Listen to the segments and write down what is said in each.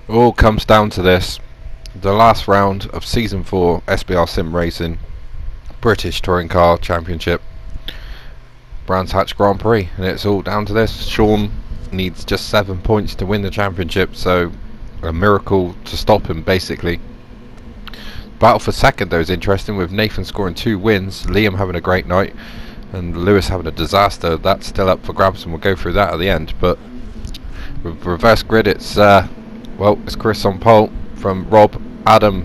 All comes down to this. The last round of Season 4 SBR Sim Racing British Touring Car Championship Brands Hatch Grand Prix, and it's all down to this. Sean needs just 7 points to win the championship, so a miracle to stop him basically. Battle for second though is interesting, with Nathan scoring 2 wins, Liam having a great night and Lewis having a disaster. That's still up for grabs and we'll go through that at the end. But with reverse grid, it's it's Chris on pole from Rob, Adam,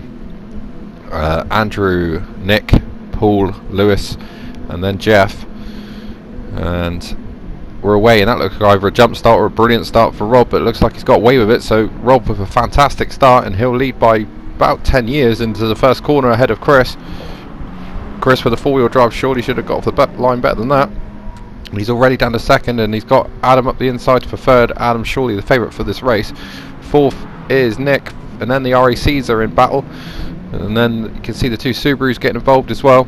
Andrew, Nick, Paul, Lewis and then Jeff, and we're away, and that looks like either a jump start or a brilliant start for Rob, but it looks like he's got away with it. So Rob with a fantastic start, and he'll lead by about 10 years into the first corner ahead of Chris. Chris with a 4-wheel drive surely should have got off the line better than that. He's already down to second, and he's got Adam up the inside for third. Adam surely the favourite for this race. Fourth is Nick, and then the RACs are in battle, and then you can see the 2 Subarus getting involved as well.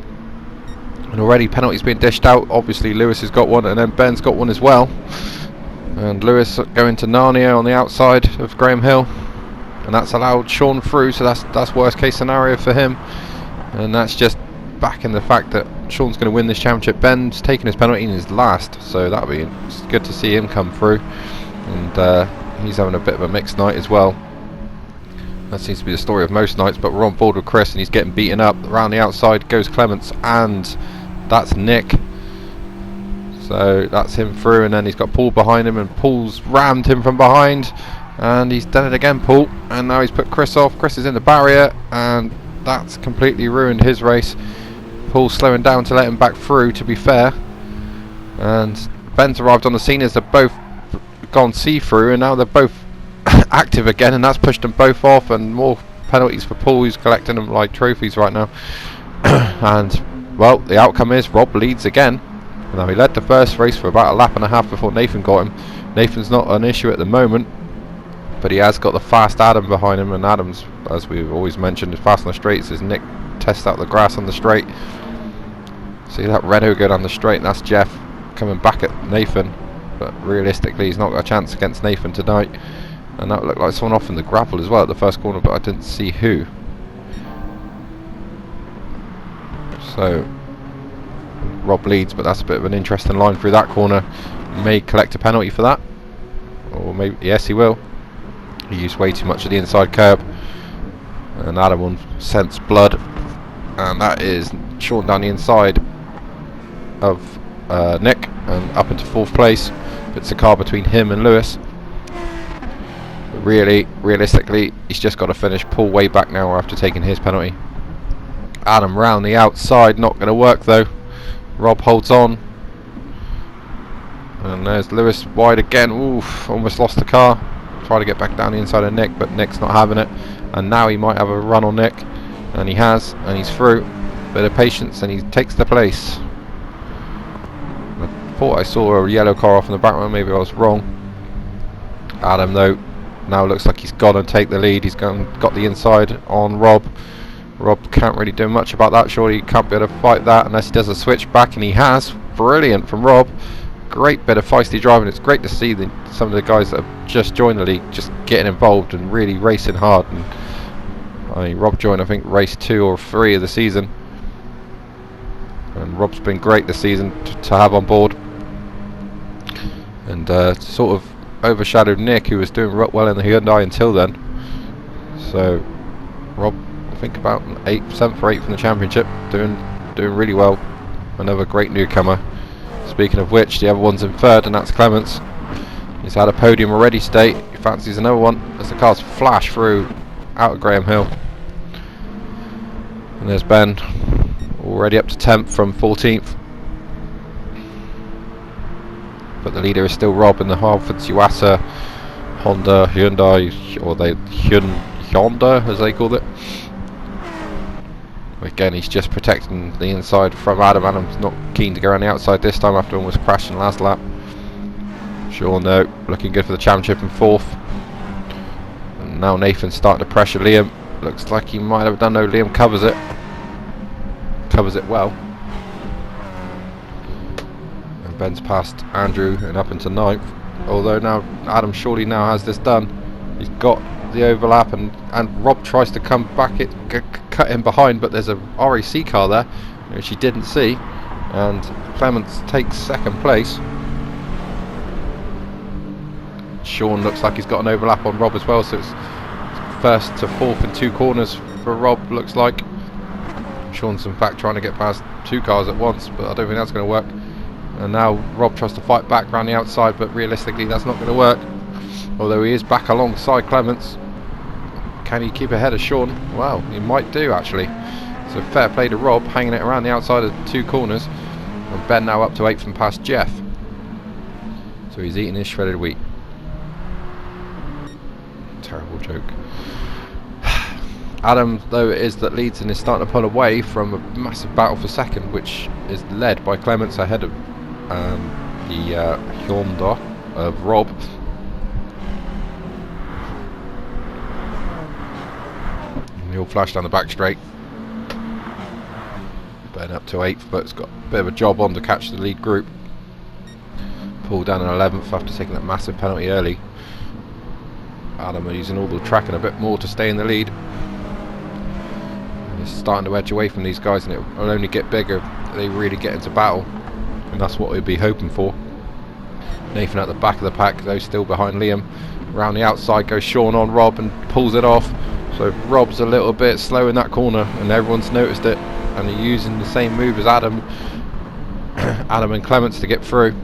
And already penalties being dished out. Obviously Lewis has got one, and then Ben's got one as well. And Lewis going to Narnia on the outside of Graham Hill, and that's allowed Sean through, so that's worst case scenario for him. And that's just backing the fact that Sean's going to win this championship. Ben's taking his penalty in his last, so that'll be good to see him come through. And he's having a bit of a mixed night as well. That seems to be the story of most nights, but we're on board with Chris, and he's getting beaten up. Around the outside goes Clements, and that's Nick. So that's him through, and then he's got Paul behind him, and Paul's rammed him from behind, and he's done it again, Paul. And now he's put Chris off. Chris is in the barrier, and that's completely ruined his race. Paul's slowing down to let him back through, to be fair. And Ben's arrived on the scene as they're both gone see-through, and now they're both active again, and that's pushed them both off, and more penalties for Paul, who's collecting them like trophies right now. And well, the outcome is Rob leads again. Now he led the first race for about a lap and a half before Nathan got him. Nathan's not an issue at the moment, but he has got the fast Adam behind him, and Adam's, as we've always mentioned, is fast on the straights as Nick tests out the grass on the straight. See that Renault go down the straight, and that's Jeff coming back at Nathan, but realistically he's not got a chance against Nathan tonight. And that looked like someone off in the gravel as well at the first corner, but I didn't see who. So Rob leads, but that's a bit of an interesting line through that corner. May collect a penalty for that, or maybe, yes, he will. He used way too much of the inside curb, and Adam will sense blood, and that is Sean down the inside of Nick and up into 4th place. It's a car between him and Lewis. But realistically, he's just got to finish. Paul way back now after taking his penalty. Adam round the outside, not going to work though. Rob holds on, and there's Lewis wide again. Oof, almost lost the car. Try to get back down the inside of Nick, but Nick's not having it, and now he might have a run on Nick, and he has, and he's through. Bit of patience, and he takes the place. I thought I saw a yellow car off in the background, maybe I was wrong. Adam though now looks like he's got to take the lead. He's got the inside on Rob. Rob can't really do much about that. Surely he can't be able to fight that unless he does a switch back, and he has. Brilliant from Rob. Great bit of feisty driving. It's great to see some of the guys that have just joined the league just getting involved and really racing hard. And I mean, Rob joined, I think, race 2 or 3 of the season, and Rob's been great this season to have on board, and sort of overshadowed Nick, who was doing well in the Hyundai until then. So Rob, I think about 7th or 8th in the championship, doing really well. Another great newcomer. Speaking of which, the other one's in 3rd, and that's Clements. He's had a podium already today. He fancies another one as the cars flash through out of Graham Hill. And there's Ben, already up to 10th from 14th. But the leader is still Rob in the Harford Yuasa Honda Hyundai, or the Honda as they call it. Again, he's just protecting the inside from Adam. Adam's not keen to go around the outside this time after almost crashing last lap. Sure, no, looking good for the championship in 4th. And now Nathan's starting to pressure Liam. Looks like he might have done. No, Liam covers it well. And Ben's past Andrew and up into 9th. Although now Adam surely now has this done. He's got the overlap, and Rob tries to come back, cut him behind, but there's a RAC car there which he didn't see, and Clements takes second place. Sean looks like he's got an overlap on Rob as well, so it's first to fourth in 2 corners for Rob, looks like. Sean's in fact trying to get past 2 cars at once, but I don't think that's going to work. And now Rob tries to fight back around the outside, but realistically that's not going to work, although he is back alongside Clements. Can he keep ahead of Sean? Well, he might do actually. So fair play to Rob, hanging it around the outside of 2 corners. And Ben now up to 8th and past Jeff. So he's eating his shredded wheat. Terrible joke. Adam, though it is that leads and is starting to pull away from a massive battle for second, which is led by Clements ahead of the Hyundai of Rob. And he'll flash down the back straight. Ben up to 8th, but it's got a bit of a job on to catch the lead group. Pull down in 11th after taking that massive penalty early. Adam are using all the track and a bit more to stay in the lead. He's starting to edge away from these guys, and it will only get bigger if they really get into battle, and that's what we'd be hoping for. Nathan at the back of the pack, though still behind Liam. Around the outside goes Sean on Rob and pulls it off. So Rob's a little bit slow in that corner, and everyone's noticed it, and they're using the same move as Adam and Clements to get through.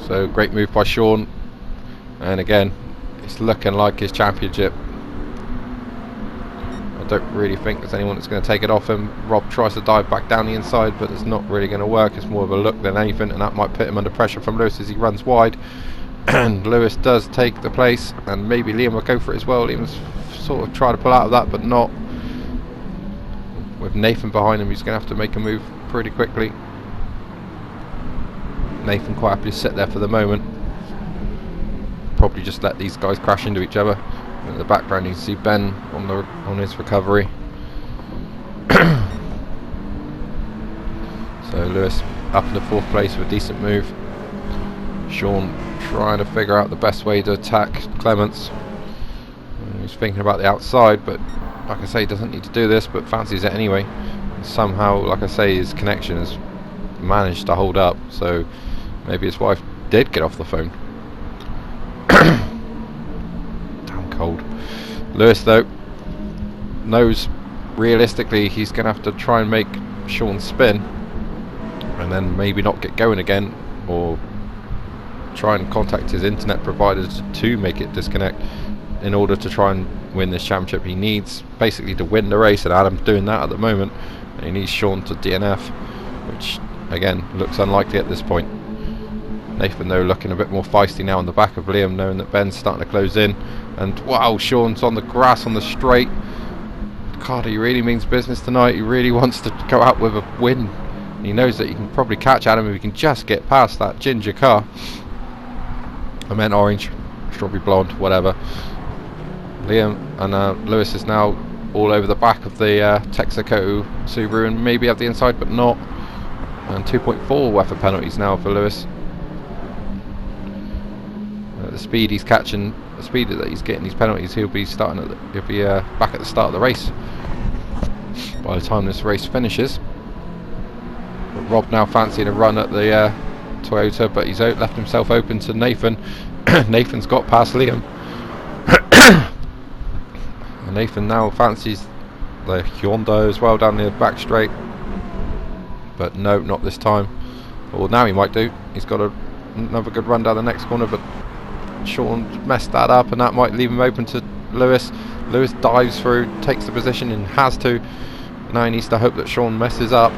So great move by Sean, and again it's looking like his championship. I don't really think there's anyone that's going to take it off him. Rob tries to dive back down the inside, but it's not really going to work. It's more of a look than anything, and that might put him under pressure from Lewis as he runs wide. And Lewis does take the place, and maybe Liam will go for it as well. Liam's sort of trying to pull out of that, but not. With Nathan behind him, he's going to have to make a move pretty quickly. Nathan quite happy to sit there for the moment. Probably just let these guys crash into each other. In the background you can see Ben on his recovery. So Lewis up in the 4th place with a decent move. Sean trying to figure out the best way to attack Clements. He's thinking about the outside, but like I say, he doesn't need to do this, but fancies it anyway. And somehow, like I say, his connection has managed to hold up, so maybe his wife did get off the phone. Damn cold. Lewis, though, knows realistically he's going to have to try and make Sean spin, and then maybe not get going again, or try and contact his internet providers to make it disconnect in order to try and win this championship. He needs basically to win the race, and Adam's doing that at the moment, and he needs Sean to DNF, which again looks unlikely at this point. Nathan, though, looking a bit more feisty now on the back of Liam, knowing that Ben's starting to close in, and wow, Sean's on the grass on the straight. God, he really means business tonight. He really wants to go out with a win. He knows that he can probably catch Adam if he can just get past that ginger car. I meant orange, strawberry blonde, whatever. Liam and Lewis is now all over the back of the Texaco Subaru, and maybe have the inside, but not. And 2.4 worth of penalties now for Lewis. The speed he's catching, the speed that he's getting these penalties, he'll be back at the start of the race by the time this race finishes. But Rob now fancying a run at the Toyota, but he's left himself open to Nathan. Nathan's got past Liam. And Nathan now fancies the Hyundai as well down the back straight, but no, not this time. Well, now he might do. He's got another good run down the next corner, but Sean messed that up, and that might leave him open to Lewis. Lewis dives through, takes the position, and has to. Now he needs to hope that Sean messes up.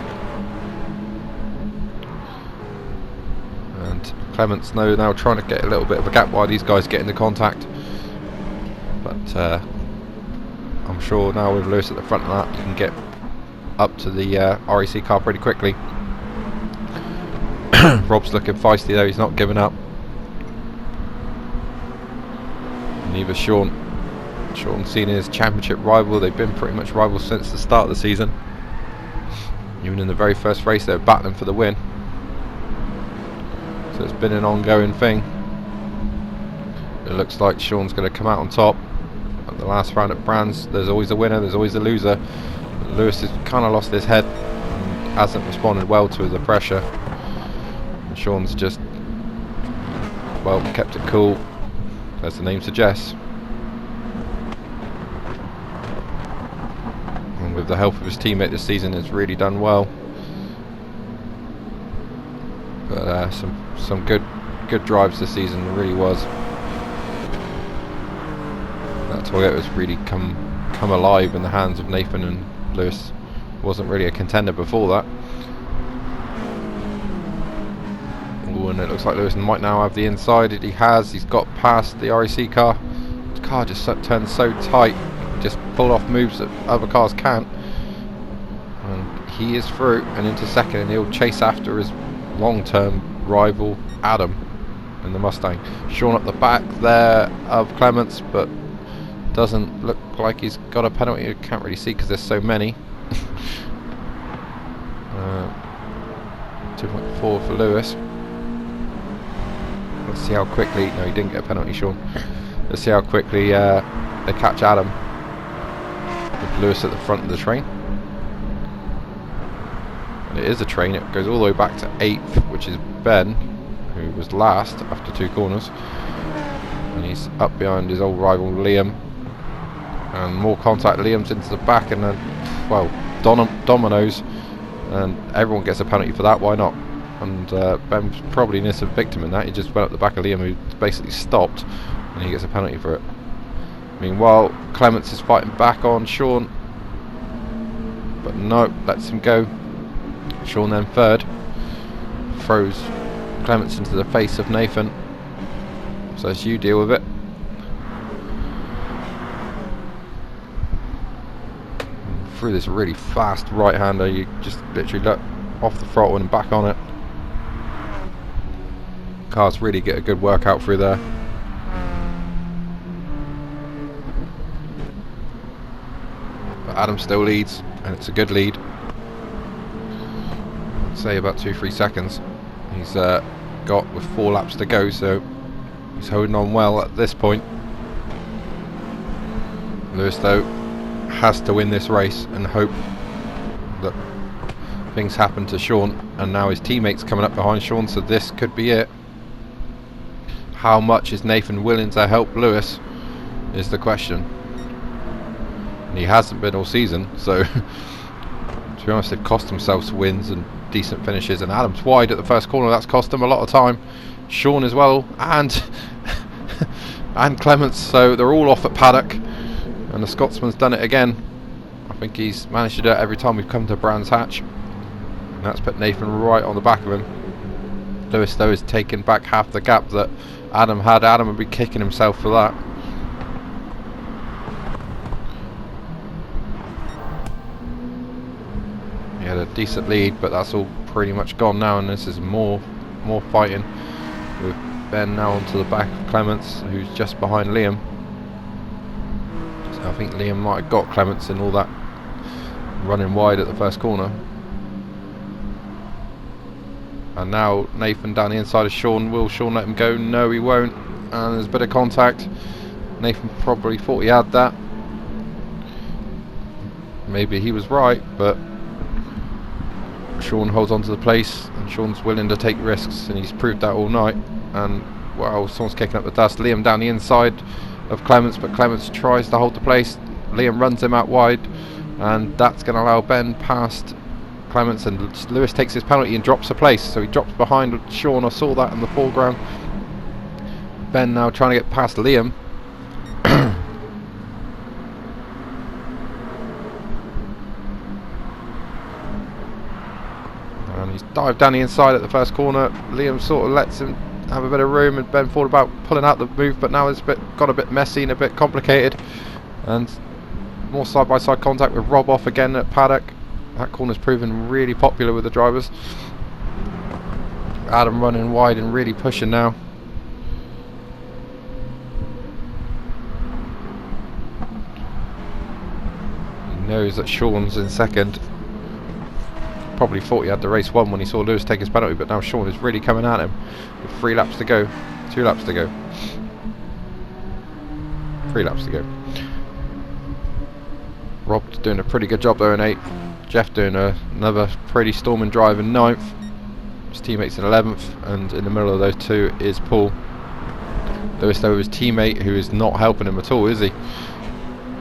And Clements now trying to get a little bit of a gap while these guys get into contact. But I'm sure now with Lewis at the front of that, you can get up to the RAC car pretty quickly. Rob's looking feisty though, he's not giving up. Neither Sean. Sean's seen his championship rival. They've been pretty much rivals since the start of the season. Even in the very first race they were battling for the win. So it's been an ongoing thing. It looks like Sean's going to come out on top. At the last round at Brands, there's always a winner, there's always a loser. Lewis has kind of lost his head and hasn't responded well to the pressure. And Sean's just, well, kept it cool, as the name suggests. And with the help of his teammate this season, has really done well. But some good drives this season, it really was. That Toyota's really come alive in the hands of Nathan, and Lewis wasn't really a contender before that. Ooh, and it looks like Lewis might now have the inside. He has. He's got past the RAC car. The car just turns so tight, just pull off moves that other cars can't. And he is through and into second, and he'll chase after his long-term rival Adam in the Mustang. Sean up the back there of Clements, but doesn't look like he's got a penalty. You can't really see because there's so many. 2.4 for Lewis. Let's see how quickly. No, he didn't get a penalty, Sean. Let's see how quickly they catch Adam with Lewis at the front of the train. And it is a train. It goes all the way back to 8th, which is Ben, who was last after 2 corners. And he's up behind his old rival Liam. And more contact. Liam's into the back, and then, well, dominoes, and everyone gets a penalty for that. Why not? And Ben's probably an innocent victim in that. He just went up the back of Liam, who basically stopped, and he gets a penalty for it. Meanwhile, Clements is fighting back on Sean, but no, lets him go. Sean then third, throws Clements into the face of Nathan. So as you deal with it. Through this really fast right-hander, you just literally let off the throttle and back on it. Cars really get a good workout through there. But Adam still leads, and it's a good lead. I'd say about 2-3 seconds. He's got with 4 laps to go, so he's holding on well at this point. Lewis, though, has to win this race and hope that things happen to Sean, and now his teammate's coming up behind Sean, so this could be it. How much is Nathan willing to help Lewis is the question, and he hasn't been all season, so to be honest, they've cost themselves wins and decent finishes. And Adam's wide at the first corner, that's cost him a lot of time. Sean as well, and and Clements, so they're all off at paddock. And the Scotsman's done it again. I think he's managed to do it every time we've come to Brands Hatch. And that's put Nathan right on the back of him. Lewis, though, is taking back half the gap that Adam had. Adam would be kicking himself for that. He had a decent lead, but that's all pretty much gone now, and this is more fighting. With Ben now onto the back of Clements, who's just behind Liam. I think Liam might have got Clements in all that running wide at the first corner. And now Nathan down the inside of Sean. Will Sean let him go? No, he won't. And there's a bit of contact. Nathan probably thought he had that. Maybe he was right, but Sean holds on to the place, and Sean's willing to take risks, and he's proved that all night. And wow, someone's kicking up the dust. Liam down the inside of Clements, but Clements tries to hold the place. Liam runs him out wide, and that's going to allow Ben past Clements, and Lewis takes his penalty and drops a place, so he drops behind Sean. I saw that in the foreground. Ben now trying to get past Liam. And he's dived down the inside at the first corner. Liam sort of lets him have a bit of room, and Ben thought about pulling out the move, but now it's got a bit messy and a bit complicated, and more side-by-side contact with Rob off again at paddock. That corner's proven really popular with the drivers. Adam running wide and really pushing now. He knows that Sean's in second. Probably thought he had the race won when he saw Lewis take his penalty, but now Sean is really coming at him with 3 laps to go, 2 laps to go. 3 laps to go. Rob's doing a pretty good job there in 8th. Jeff doing another pretty storming drive in 9th. His teammate's in 11th, and in the middle of those two is Paul. Lewis though, his teammate, who is not helping him at all, is he?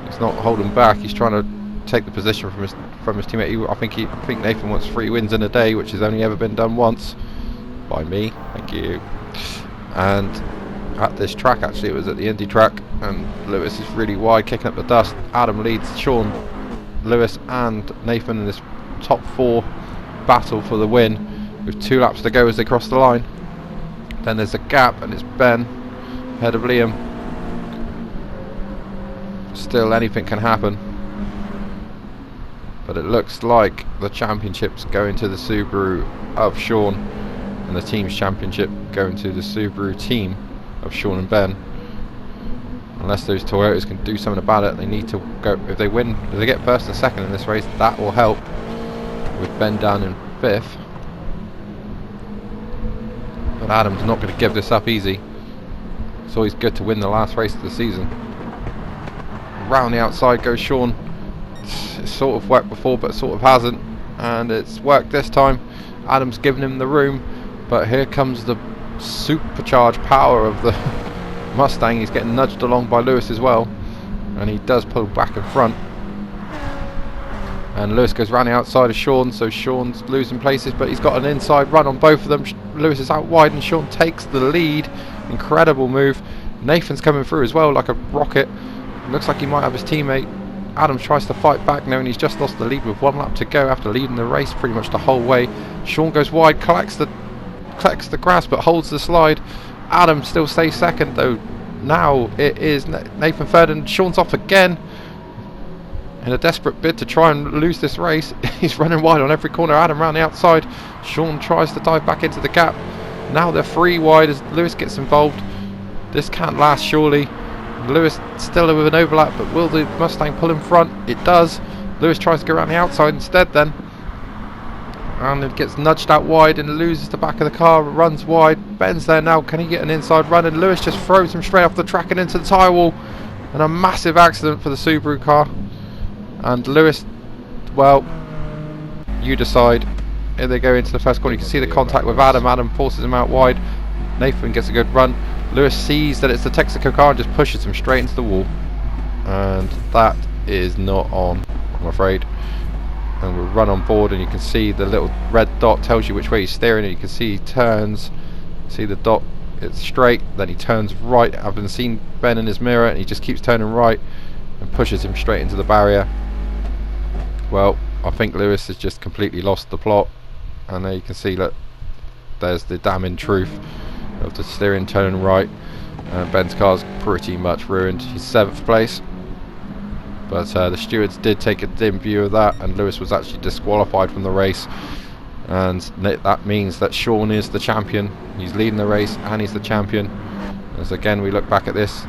He's not holding back. He's trying to take the position from his teammate. I think Nathan wants 3 wins in a day, which has only ever been done once by me. Thank you. And at this track, actually, it was at the Indy track, and Lewis is really wide, kicking up the dust. Adam leads Sean, Lewis, and Nathan in this top 4 battle for the win, with 2 laps to go as they cross the line. Then there's a gap, and it's Ben ahead of Liam. Still, anything can happen, but it looks like the championship's going to the Subaru of Sean, and the team's championship going to the Subaru team of Sean and Ben. Unless those Toyotas can do something about it, they need to go. If they win, if they get first and second in this race, that will help, with Ben down in 5th. But Adam's not going to give this up easy. It's always good to win the last race of the season. Round the outside goes Sean. It's sort of worked before, but sort of hasn't, and it's worked this time. Adam's given him the room, but here comes the supercharged power of the Mustang. He's getting nudged along by Lewis as well, and he does pull back in front, and Lewis goes round the outside of Sean, so Sean's losing places, but he's got an inside run on both of them. Lewis is out wide and Sean takes the lead. Incredible move. Nathan's coming through as well like a rocket. Looks like he might have his teammate. Adam tries to fight back now, and he's just lost the lead with 1 lap to go after leading the race pretty much the whole way. Sean goes wide, collects the grass, but holds the slide. Adam still stays second though. Now it is Nathan third, and Sean's off again in a desperate bid to try and lose this race. He's running wide on every corner. Adam round the outside. Sean tries to dive back into the gap. Now they're 3 wide as Lewis gets involved. This can't last surely. Lewis still with an overlap, but will the Mustang pull in front? It does. Lewis tries to go around the outside instead then, and it gets nudged out wide and loses the back of the car, runs wide. Ben's there now. Can he get an inside run? And Lewis just throws him straight off the track and into the tyre wall, and a massive accident for the Subaru car. And Lewis, well, you decide. Here they go into the first corner. You can see the contact with Adam. Adam forces him out wide. Nathan gets a good run. Lewis sees that it's the Texaco car and just pushes him straight into the wall, and that is not on, I'm afraid. And we'll run on board, and you can see the little red dot tells you which way he's steering, and you can see he turns. See the dot, it's straight, then he turns right. I haven't seen Ben in his mirror, and he just keeps turning right and pushes him straight into the barrier. Well, I think Lewis has just completely lost the plot, and there you can see that there's the damning truth of the steering turning right. Ben's car's pretty much ruined. He's 7th place, but the stewards did take a dim view of that, and Lewis was actually disqualified from the race, and that means that Sean is the champion. He's leading the race and he's the champion. As again we look back at this,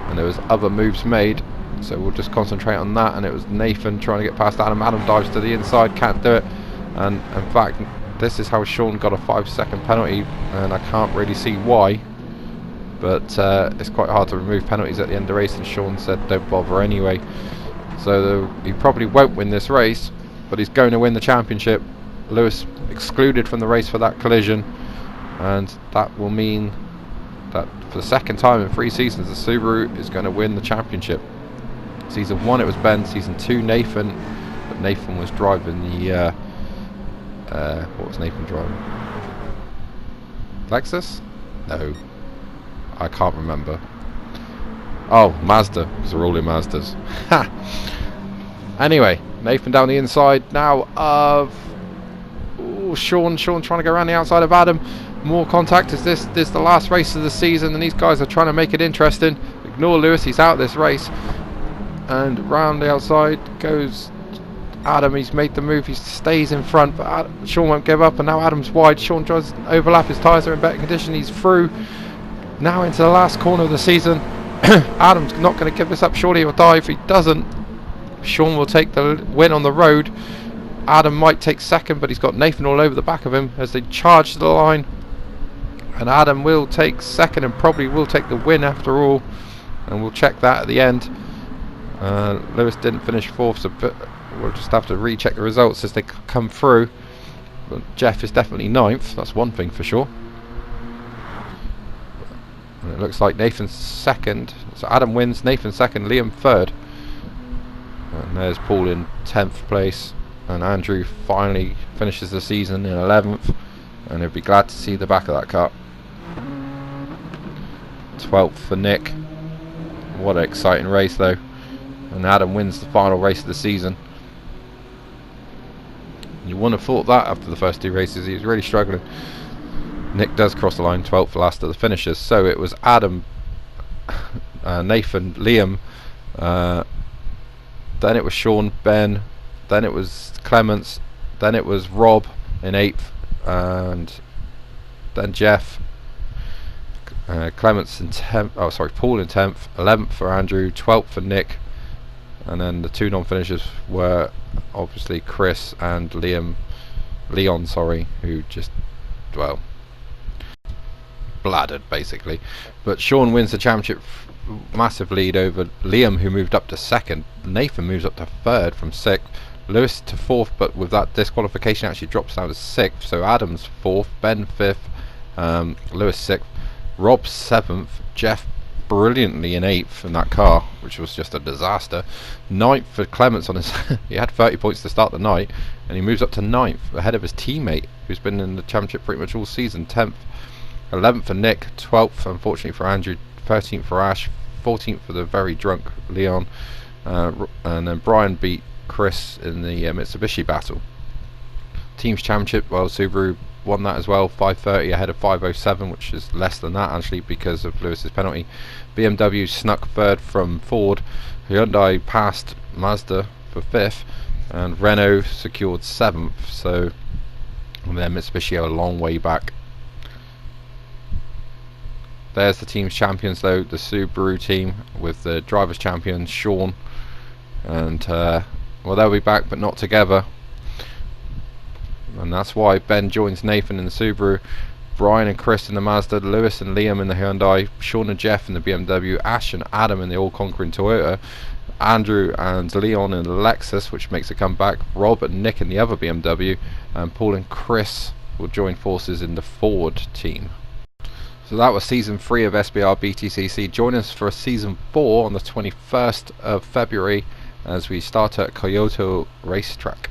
and there was other moves made, so we'll just concentrate on that. And it was Nathan trying to get past Adam. Adam dives to the inside, can't do it, and in fact this is how Sean got a 5-second penalty, and I can't really see why, but it's quite hard to remove penalties at the end of the race, and Sean said don't bother anyway. So he probably won't win this race, but he's going to win the championship. Lewis excluded from the race for that collision, and that will mean that for the 2nd time in 3 seasons the Subaru is going to win the championship. Season 1 it was Ben, season 2 Nathan, but Nathan was driving the what was Nathan driving? Lexus? No, I can't remember. Oh, Mazda, because they're all in Mazdas. Anyway, Nathan down the inside now of Sean trying to go around the outside of Adam. More contact. Is this the last race of the season, and these guys are trying to make it interesting. Ignore Lewis, he's out this race. And round the outside goes Adam. He's made the move, he stays in front, but Sean won't give up, and now Adam's wide. Sean tries to overlap, his tyres are in better condition, he's through now into the last corner of the season. Adam's not going to give this up, surely he'll die. If he doesn't, Sean will take the win on the road. Adam might take second, but he's got Nathan all over the back of him as they charge to the line, and Adam will take second and probably will take the win after all. and we'll check that at the end. Lewis didn't finish 4th, so we'll just have to recheck the results as they come through. But Jeff is definitely 9th, that's one thing for sure. And it looks like Nathan's 2nd, so Adam wins, Nathan 2nd, Liam 3rd. And there's Paul in 10th place, and Andrew finally finishes the season in 11th, and he'll be glad to see the back of that car. 12th for Nick. What an exciting race though, and Adam wins the final race of the season. You wouldn't have thought that after the first 2 races. He was really struggling. Nick does cross the line, 12th last of the finishers. So it was Adam, Nathan, Liam, then it was Sean, Ben, then it was Clements, then it was Rob in 8th, and then Jeff, Clements in 10th, oh sorry, Paul in 10th, 11th for Andrew, 12th for Nick, and then the 2 non-finishers were obviously Chris and Leon, who just, well, bladdered basically. But Sean wins the championship, massive lead over Liam, who moved up to 2nd. Nathan moves up to 3rd from 6th. Lewis to 4th, but with that disqualification actually drops down to 6th. So Adam's 4th, Ben 5th, Lewis 6th, Rob 7th, Jeff brilliantly in 8th in that car, which was just a disaster. 9th for Clements on his he had 30 points to start the night, and he moves up to 9th ahead of his teammate who's been in the championship pretty much all season. 10th, 11th for Nick, 12th unfortunately for Andrew, 13th for Ash, 14th for the very drunk Leon, and then Brian beat Chris in the Mitsubishi battle. Teams championship, well, Subaru won that as well, 5:30 ahead of 5:07, which is less than that actually because of Lewis's penalty. BMW snuck 3rd from Ford, Hyundai passed Mazda for 5th, and Renault secured 7th, so and then Mitsubishi are a long way back. There's the team's champions though, the Subaru team with the drivers' champion Sean, and well, they'll be back but not together, and that's why Ben joins Nathan in the Subaru, Brian and Chris in the Mazda, Lewis and Liam in the Hyundai, Sean and Jeff in the BMW, Ash and Adam in the all-conquering Toyota, Andrew and Leon in the Lexus, which makes a comeback, Rob and Nick in the other BMW, and Paul and Chris will join forces in the Ford team. So that was season 3 of SBR BTCC. Join us for season 4 on the 21st of February as we start at Kyoto Racetrack.